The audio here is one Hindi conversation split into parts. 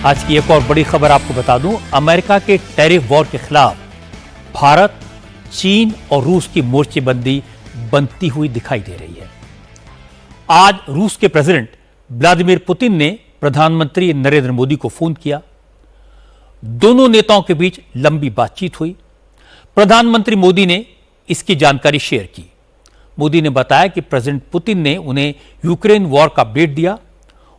आज की एक और बड़ी खबर आपको बता दूं, अमेरिका के टैरिफ वॉर के खिलाफ भारत, चीन और रूस की मोर्चेबंदी बनती हुई दिखाई दे रही है। आज रूस के प्रेसिडेंट व्लादिमीर पुतिन ने प्रधानमंत्री नरेंद्र मोदी को फोन किया। दोनों नेताओं के बीच लंबी बातचीत हुई। प्रधानमंत्री मोदी ने इसकी जानकारी शेयर की। मोदी ने बताया कि प्रेसिडेंट पुतिन ने उन्हें यूक्रेन वॉर का अपडेट दिया।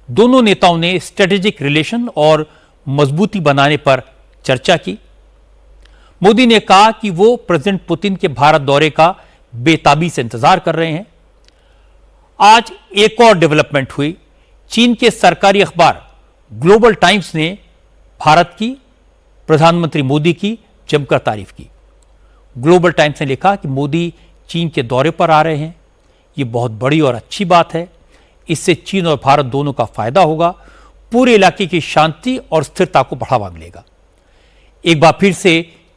दोनों नेताओं ने स्ट्रेटेजिक रिलेशन और मजबूती बनाने पर चर्चा की। मोदी ने कहा कि वो प्रेसिडेंट पुतिन के भारत दौरे का बेताबी से इंतजार कर रहे हैं। आज एक और डेवलपमेंट हुई। चीन के सरकारी अखबार ग्लोबल टाइम्स ने भारत की, प्रधानमंत्री मोदी की जमकर तारीफ की। ग्लोबल टाइम्स ने लिखा कि मोदी चीन के दौरे पर आ रहे हैं। ये बहुत बड़ी और अच्छी बात है। इससे चीन और भारत दोनों का फायदा होगा। पूरे इलाके की शांति और स्थिरता को बढ़ावा मिलेगा। एक बार फिर से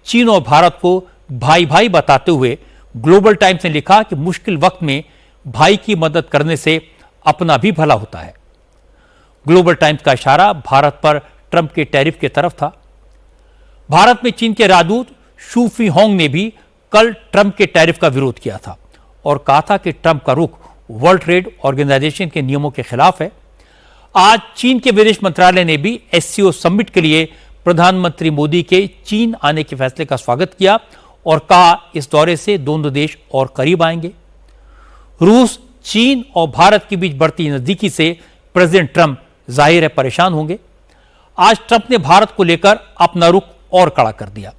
चीन और भारत को भाई भाई बताते हुए ग्लोबल टाइम्स ने लिखा कि मुश्किल वक्त में भाई की मदद करने से अपना भी भला होता है। ग्लोबल टाइम्स का इशारा भारत पर ट्रंप के टैरिफ की तरफ था। भारत में चीन के राजदूत शू फीहोंग ने भी कल ट्रंप के टैरिफ का विरोध किया था और कहा था कि ट्रंप का रुख वर्ल्ड ट्रेड ऑर्गेनाइजेशन के नियमों के खिलाफ है। आज चीन के विदेश मंत्रालय ने भी एससीओ समिट के लिए प्रधानमंत्री मोदी के चीन आने के फैसले का स्वागत किया और कहा इस दौरे से दोनों देश और करीब आएंगे। रूस, चीन और भारत के बीच बढ़ती नजदीकी से प्रेसिडेंट ट्रंप जाहिर है परेशान होंगे। आज ट्रंप ने भारत को लेकर अपना रुख और कड़ा कर दिया।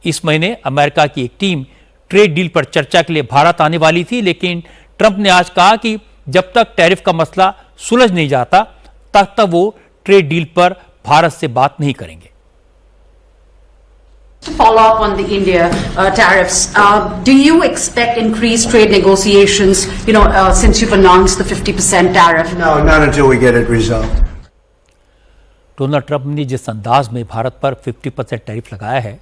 इस महीने अमेरिका की एक टीम ट्रेड डील पर चर्चा के लिए भारत आने वाली थी, लेकिन ट्रंप ने आज कहा कि जब तक टैरिफ का मसला सुलझ नहीं जाता तब तक वो ट्रेड डील पर भारत से बात नहीं करेंगे। To follow up on the India tariffs, do you expect increased trade negotiations, since you've announced the 50% tariff? No, not until we get it resolved. Donald Trump ने जिस अंदाज में भारत पर 50% टैरिफ लगाया है,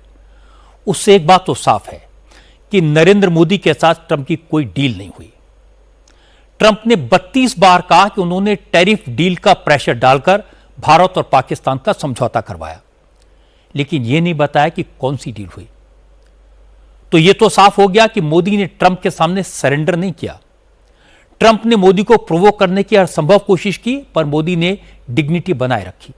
उससे एक बात तो साफ है कि नरेंद्र मोदी के साथ ट्रंप की कोई डील नहीं हुई। ट्रंप ने 32 बार कहा कि उन्होंने टैरिफ डील का प्रेशर डालकर भारत और पाकिस्तान का समझौता करवाया, लेकिन यह नहीं बताया कि कौन सी डील हुई। तो यह तो साफ हो गया कि मोदी ने ट्रंप के सामने सरेंडर नहीं किया। ट्रंप ने मोदी को प्रोवोक करने की हर संभव कोशिश की, पर मोदी ने डिग्निटी बनाए रखी।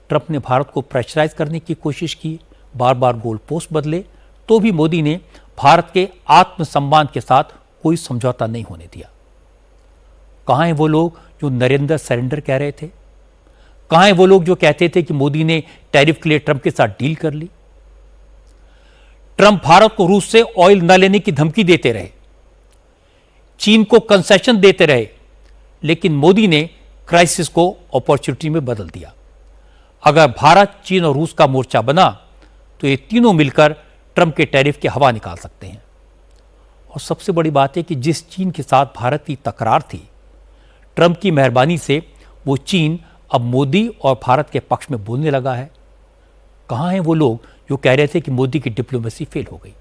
ट्रंप ने भारत को प्रेशराइज करने की कोशिश की, बार बार गोल पोस्ट बदले, तो भी मोदी ने भारत के आत्मसम्मान के साथ कोई समझौता नहीं होने दिया। कहां हैं वो लोग जो नरेंद्र सरेंडर कह रहे थे? कहां हैं वो लोग जो कहते थे कि मोदी ने टैरिफ के लिए ट्रंप के साथ डील कर ली? ट्रंप भारत को रूस से ऑयल न लेने की धमकी देते रहे, चीन को कंसेशन देते रहे, लेकिन मोदी ने क्राइसिस को अपॉर्चुनिटी में बदल दिया। अगर भारत, चीन और रूस का मोर्चा बना तो ये तीनों मिलकर ट्रंप के टैरिफ की हवा निकाल सकते हैं। और सबसे बड़ी बात है कि जिस चीन के साथ भारत की तकरार थी, ट्रंप की मेहरबानी से वो चीन अब मोदी और भारत के पक्ष में बोलने लगा है। कहां हैं वो लोग जो कह रहे थे कि मोदी की डिप्लोमेसी फेल हो गई?